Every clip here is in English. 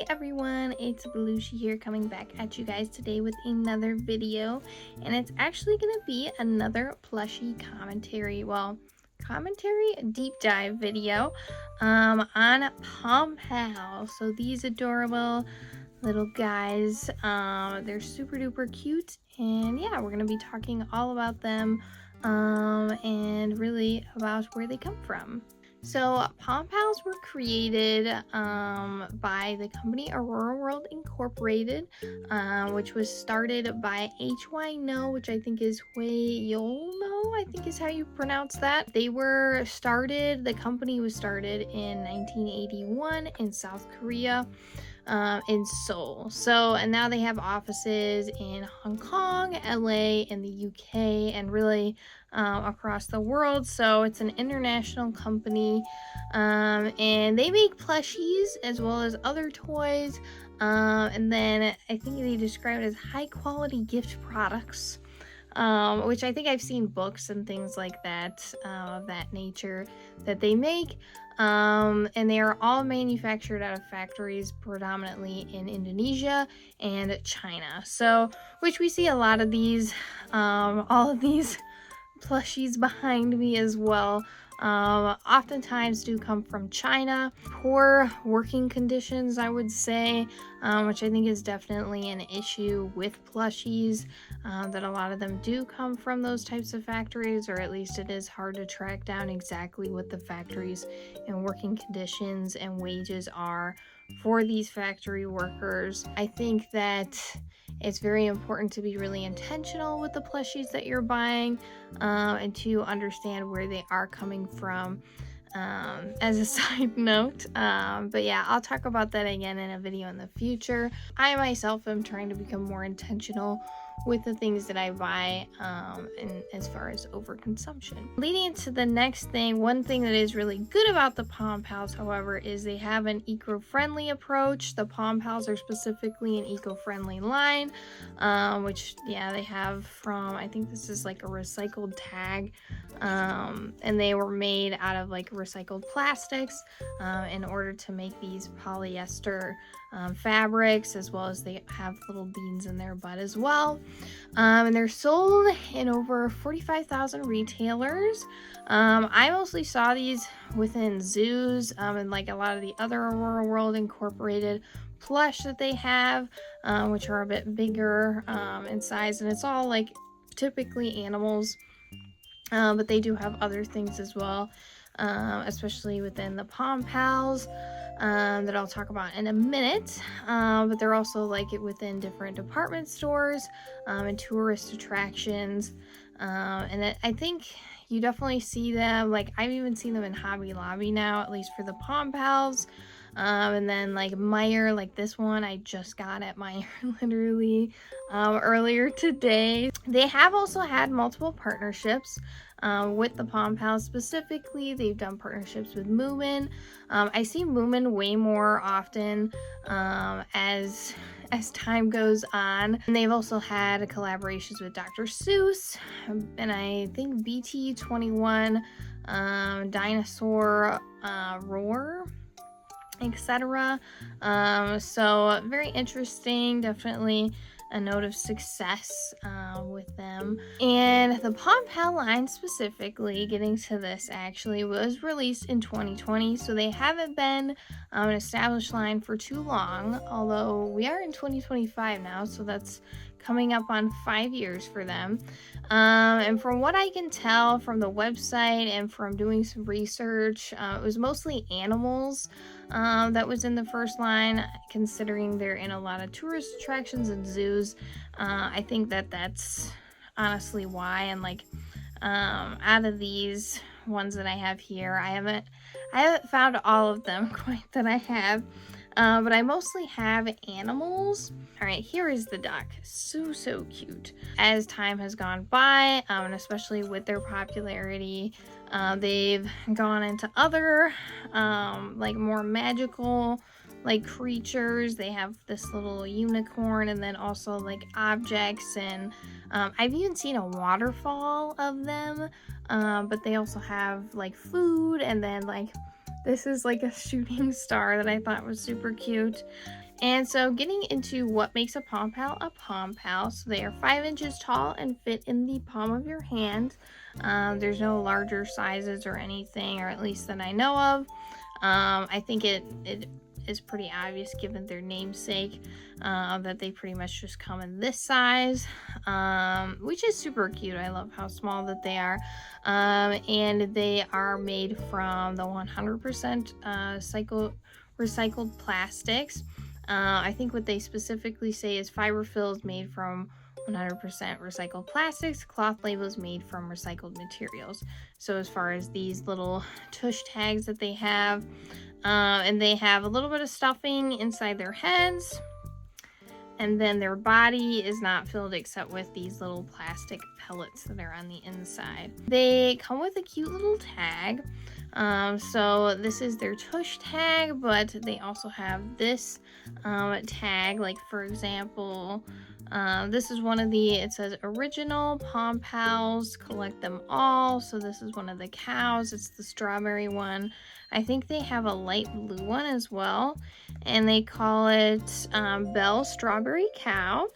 Hey everyone, it's Belushi here coming back at you guys today with another video, and it's actually going to be another plushie commentary deep dive video on Pom Pals. So these adorable little guys, they're super duper cute, and yeah, we're going to be talking all about them and really about where they come from. So Pom Pals were created by the company Aurora World Incorporated, which was started by H.Y. No, which I think is Huey-Yol-No, I think is how you pronounce that. The company was started in 1981 in South Korea. In Seoul. And now they have offices in Hong Kong, LA, and the UK, and really across the world. So it's an international company, and they make plushies as well as other toys. And then I think they describe it as high quality gift products. Which I think I've seen books and things like that of that nature that they make, and they are all manufactured out of factories predominantly in Indonesia and China. So, which we see a lot of these, all of these plushies behind me as well. Oftentimes do come from China. Poor working conditions, I would say, which I think is definitely an issue with plushies, that a lot of them do come from those types of factories, or at least it is hard to track down exactly what the factories and working conditions and wages are for these factory workers. I think that it's very important to be really intentional with the plushies that you're buying, and to understand where they are coming from, as a side note. But yeah, I'll talk about that again in a video in the future. I myself am trying to become more intentional with the things that I buy, and as far as overconsumption. Leading into the next thing, one thing that is really good about the Pom Pals, however, is they have an eco-friendly approach. The Pom Pals are specifically an eco-friendly line, which, yeah, they have from, I think this is like a recycled tag, and they were made out of like recycled plastics, in order to make these polyester fabrics, as well as they have little beans in their butt as well. And they're sold in over 45,000 retailers. I mostly saw these within zoos, and like a lot of the other Aurora World Incorporated plush that they have, which are a bit bigger in size, and it's all like typically animals, but they do have other things as well, especially within the Pom Pals, that I'll talk about in a minute. But they're also like it within different department stores, and tourist attractions, and I think you definitely see them. Like, I've even seen them in Hobby Lobby now, at least for the Pom Pals. And then like Meijer, like this one I just got at Meijer literally earlier today. They have also had multiple partnerships with the Pom Pals. Specifically, they've done partnerships with Moomin. I see Moomin way more often as time goes on. And they've also had collaborations with Dr. Seuss, and I think BT21, Dinosaur Roar, etc. So very interesting, definitely a note of success with them. And the Pom Pal line specifically, getting to this, actually was released in 2020, so they haven't been an established line for too long, although we are in 2025 now, so that's coming up on 5 years for them. And from what I can tell from the website and from doing some research, it was mostly animals that was in the first line, considering they're in a lot of tourist attractions and zoos. I think that that's honestly why. And like, out of these ones that I have here, I haven't found all of them quite that I have. But I mostly have animals. All right, here is the duck. So cute. As time has gone by, and especially with their popularity, they've gone into other, like more magical, like creatures. They have this little unicorn, and then also like objects, and I've even seen a waterfall of them, but they also have like food, and then like this is like a shooting star that I thought was super cute. And so getting into what makes a Pom Pal, so they are 5 inches tall and fit in the palm of your hand. There's no larger sizes or anything, or at least that I know of. I think it is pretty obvious given their namesake, that they pretty much just come in this size, which is super cute. I love how small that they are. And they are made from the 100% recycled plastics. I think what they specifically say is fiber fills made from 100% recycled plastics, cloth labels made from recycled materials. So as far as these little tush tags that they have, and they have a little bit of stuffing inside their heads, and then their body is not filled except with these little plastic pellets that are on the inside. They come with a cute little tag. So this is their tush tag, but they also have this tag. Like, for example, this is one of the, it says original Pom Pals, collect them all. So this is one of the cows. It's the strawberry one. I think they have a light blue one as well, and they call it Belle Strawberry Cow.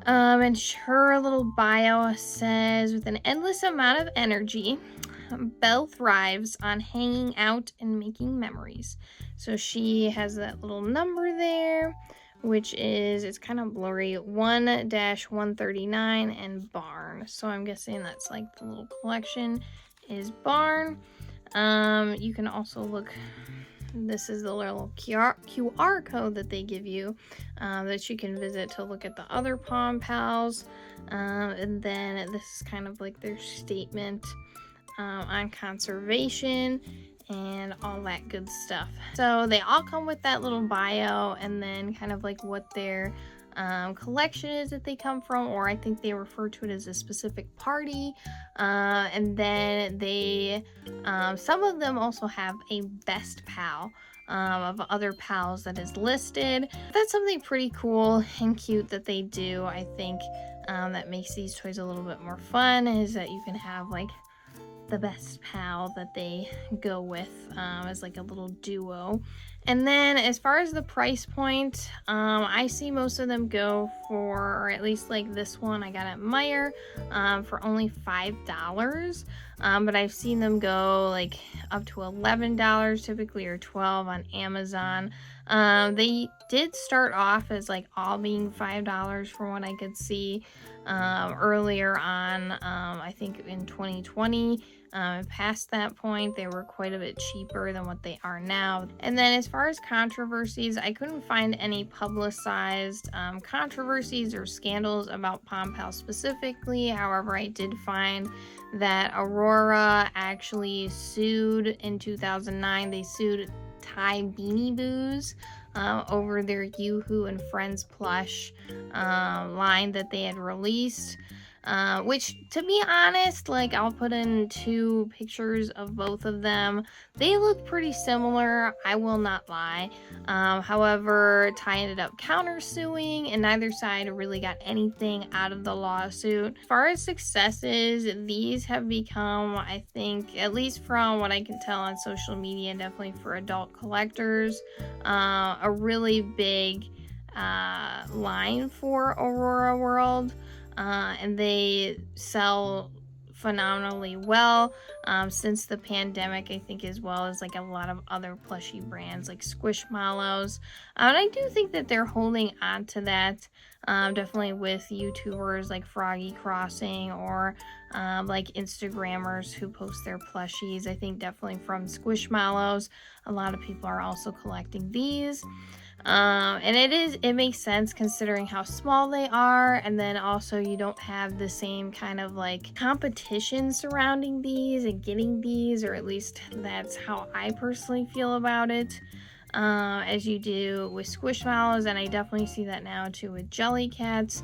And her little bio says, with an endless amount of energy, Belle thrives on hanging out and making memories. So she has that little number there, which is, it's kind of blurry, 1-139 and barn. So I'm guessing that's like the little collection is barn. You can also look, this is the little QR code that they give you, that you can visit to look at the other Pom Pals. And then this is kind of like their statement on conservation and all that good stuff. So they all come with that little bio, and then kind of like what their collection is that they come from, or I think they refer to it as a specific party. And then they, some of them also have a best pal of other pals that is listed. That's something pretty cool and cute that they do. I think that makes these toys a little bit more fun, is that you can have like the best pal that they go with as like a little duo. And then as far as the price point, I see most of them go for, or at least like this one I got at Meijer, for only $5. But I've seen them go like up to $11 typically, or $12 on Amazon. They did start off as like all being $5 from what I could see earlier on. I think in 2020. Past that point, they were quite a bit cheaper than what they are now. And then as far as controversies, I couldn't find any publicized controversies or scandals about Pom Pal specifically. However, I did find that Aurora actually sued in 2009. They sued Thai Beanie Boos over their Yoo-Hoo and Friends plush line that they had released. Which, to be honest, like, I'll put in 2 pictures of both of them. They look pretty similar, I will not lie. However, Ty ended up countersuing, and neither side really got anything out of the lawsuit. As far as successes, these have become, I think, at least from what I can tell on social media, definitely for adult collectors, a really big line for Aurora World. And they sell phenomenally well since the pandemic, I think, as well as like a lot of other plushie brands like Squishmallows. And I do think that they're holding on to that, definitely with YouTubers like Froggy Crossing, or like Instagrammers who post their plushies. I think definitely from Squishmallows, a lot of people are also collecting these. And it makes sense considering how small they are, and then also you don't have the same kind of like competition surrounding these and getting these, or at least that's how I personally feel about it, as you do with Squishmallows. And I definitely see that now too with Jellycats.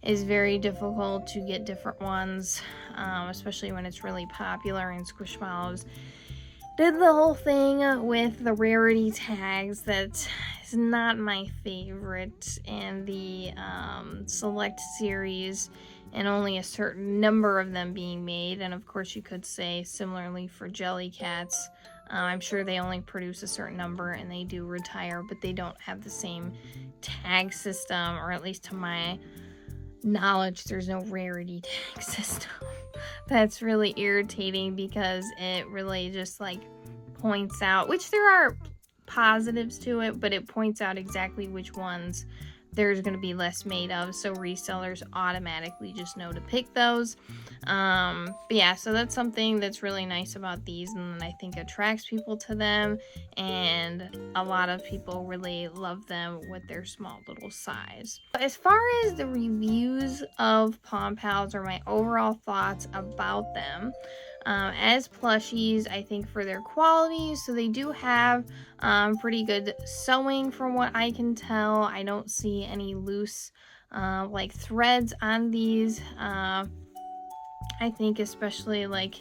It's very difficult to get different ones, especially when it's really popular, and Squishmallows did the whole thing with the rarity tags. That is not my favorite, and the select series, and only a certain number of them being made. And of course you could say similarly for Jellycats, I'm sure they only produce a certain number and they do retire, but they don't have the same tag system, or at least to my knowledge, there's no rarity tag system. That's really irritating because it really just like points out, which there are positives to it, but it points out exactly which ones there's going to be less made of, so resellers automatically just know to pick those. But yeah, so that's something that's really nice about these, and I think attracts people to them, and a lot of people really love them with their small little size. As far as the reviews of Pom Pals, or my overall thoughts about them, as plushies, I think for their quality, so they do have pretty good sewing from what I can tell. I don't see any loose like threads on these. I think especially like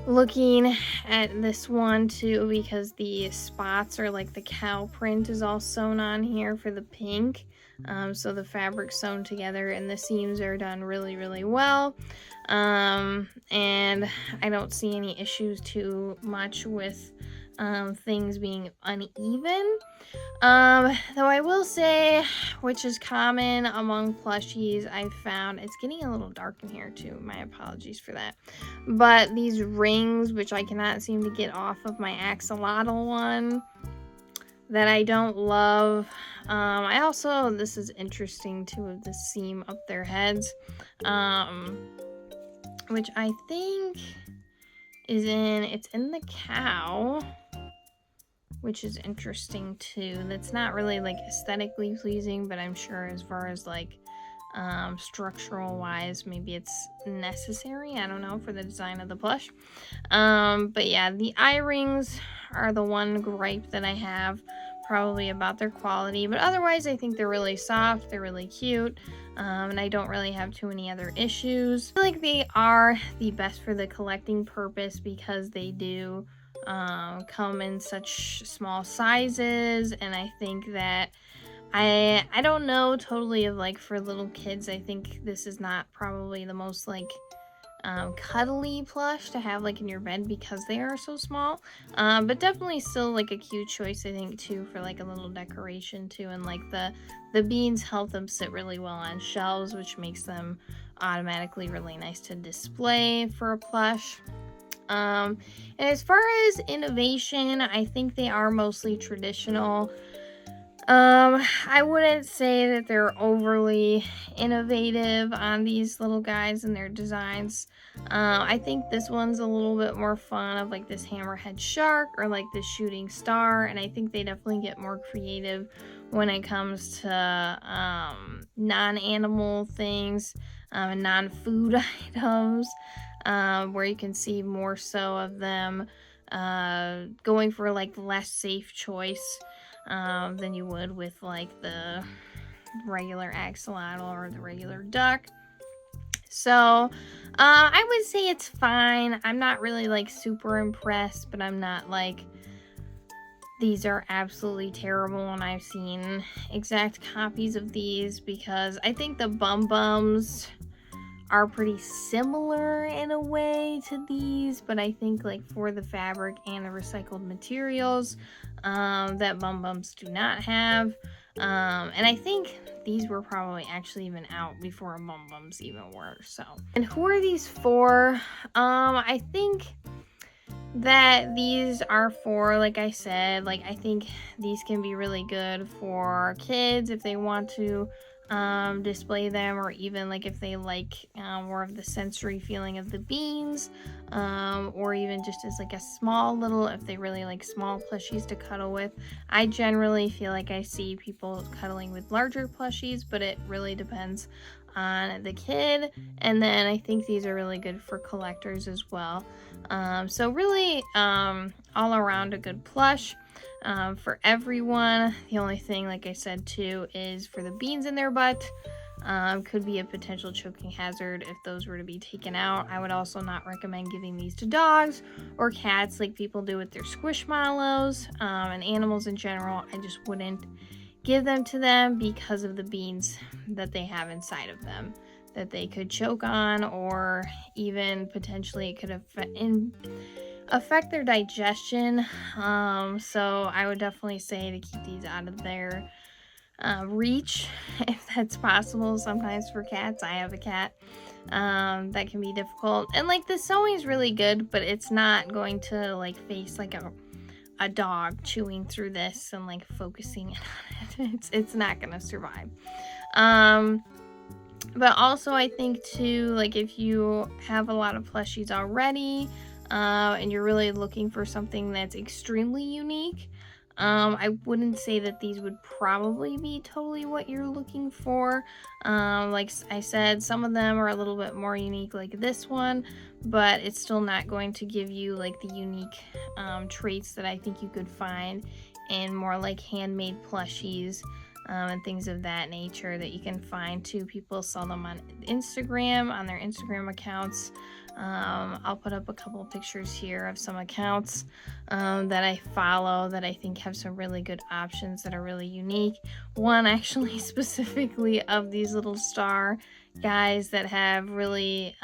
looking at this one too, because the spots are like the cow print is all sewn on here for the pink. So the fabric sewn together and the seams are done really, really well. And I don't see any issues too much with things being uneven. Though I will say, which is common among plushies, I've found, it's getting a little dark in here too, my apologies for that, but these rings, which I cannot seem to get off of my axolotl one, that I don't love. I also, this is interesting too, of the seam up their heads, which I think is it's in the cow, which is interesting too. That's not really like aesthetically pleasing, but I'm sure as far as like structural wise, maybe it's necessary, I don't know, for the design of the plush. But yeah, the eye rings are the one gripe that I have probably about their quality, but otherwise I think they're really soft, they're really cute, and I don't really have too many other issues. I feel like they are the best for the collecting purpose because they do come in such small sizes, and I think that I don't know totally of like for little kids, I think this is not probably the most like cuddly plush to have like in your bed because they are so small, but definitely still like a cute choice I think too for like a little decoration too, and like the beans help them sit really well on shelves, which makes them automatically really nice to display for a plush. And as far as innovation, I think they are mostly traditional. I wouldn't say that they're overly innovative on these little guys and their designs. I think this one's a little bit more fun of like this hammerhead shark or like this shooting star, and I think they definitely get more creative when it comes to non-animal things and non-food items, where you can see more so of them going for like the less safe choice than you would with like the regular axolotl or the regular duck. So I would say it's fine. I'm not really like super impressed, but I'm not like these are absolutely terrible, and I've seen exact copies of these because I think the Bum Bums are pretty similar in a way to these, but I think like for the fabric and the recycled materials that Bum Bums do not have, and I think these were probably actually even out before Bum Bums even were. So, and who are these for? I think that these are for, like I said, like I think these can be really good for kids if they want to display them, or even like if they like more of the sensory feeling of the beans, or even just as like a small little, if they really like small plushies to cuddle with. I generally feel like I see people cuddling with larger plushies, but it really depends on the kid. And then I think these are really good for collectors as well. So really all around a good plush for everyone. The only thing, like I said too, is for the beans in their butt, could be a potential choking hazard if those were to be taken out. I would also not recommend giving these to dogs or cats like people do with their squishmallows, and animals in general. I just wouldn't give them to them because of the beans that they have inside of them that they could choke on, or even potentially it could affect their digestion. So I would definitely say to keep these out of their reach if that's possible. Sometimes for cats, I have a cat, that can be difficult. And like the sewing is really good, but it's not going to like face like a dog chewing through this and like focusing on it. It's not gonna survive. But also I think too, like if you have a lot of plushies already, and you're really looking for something that's extremely unique, I wouldn't say that these would probably be totally what you're looking for. Like I said, some of them are a little bit more unique, like this one, but it's still not going to give you like the unique traits that I think you could find in more like handmade plushies. And things of that nature that you can find too. People sell them on Instagram, on their Instagram accounts. I'll put up a couple of pictures here of some accounts that I follow that I think have some really good options that are really unique. One actually specifically of these little star guys that have really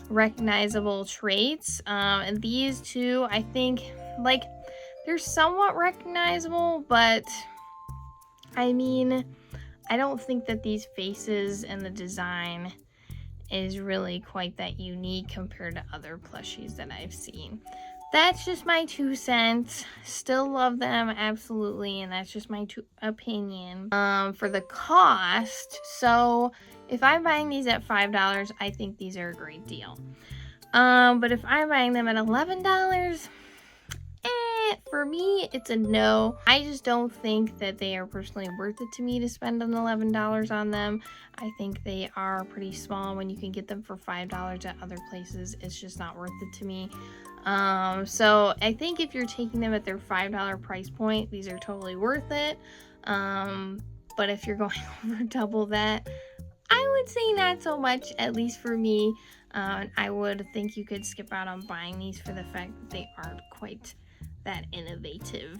recognizable traits. And these two, I think, like, they're somewhat recognizable, but I mean, I don't think that these faces and the design is really quite that unique compared to other plushies that I've seen. That's just my 2 cents. Still love them, absolutely, and that's just my opinion. For the cost, so if I'm buying these at $5, I think these are a great deal. But if I'm buying them at $11, for me, it's a no. I just don't think that they are personally worth it to me to spend an $11 on them. I think they are pretty small. When you can get them for $5 at other places, it's just not worth it to me. So I think if you're taking them at their $5 price point, these are totally worth it. But if you're going over double that, I would say not so much, at least for me. I would think you could skip out on buying these for the fact that they aren't quite that innovative.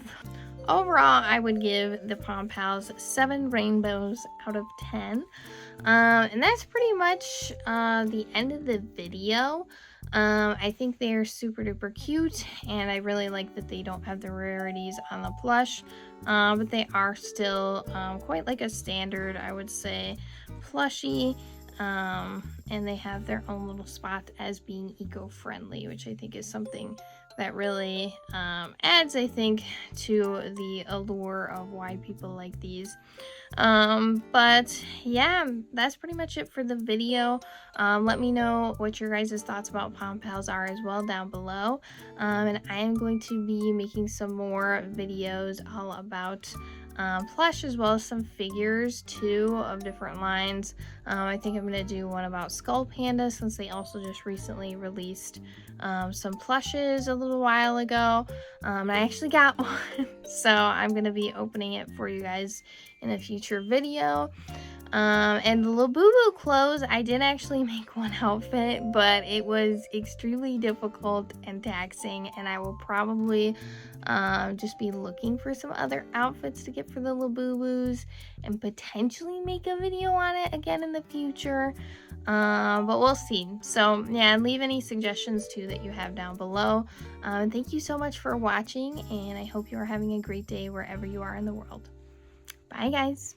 Overall, I would give the Pom Pals 7 rainbows out of 10. And that's pretty much the end of the video. I think they are super duper cute, and I really like that they don't have the rarities on the plush, but they are still quite like a standard, I would say, plushie. And they have their own little spot as being eco-friendly, which I think is something that really adds, I think, to the allure of why people like these. But yeah, that's pretty much it for the video. Let me know what your guys' thoughts about Pom Pals are as well down below. And I am going to be making some more videos all about plush, as well as some figures too of different lines. I think I'm going to do one about Skull Panda, since they also just recently released some plushes a little while ago. I actually got one, so I'm going to be opening it for you guys in a future video. And the Labubu clothes, I did actually make one outfit, but it was extremely difficult and taxing, and I will probably just be looking for some other outfits to get for the Labubus and potentially make a video on it again in the future. But we'll see. So yeah, leave any suggestions too that you have down below. Thank you so much for watching, and I hope you are having a great day wherever you are in the world. Bye guys.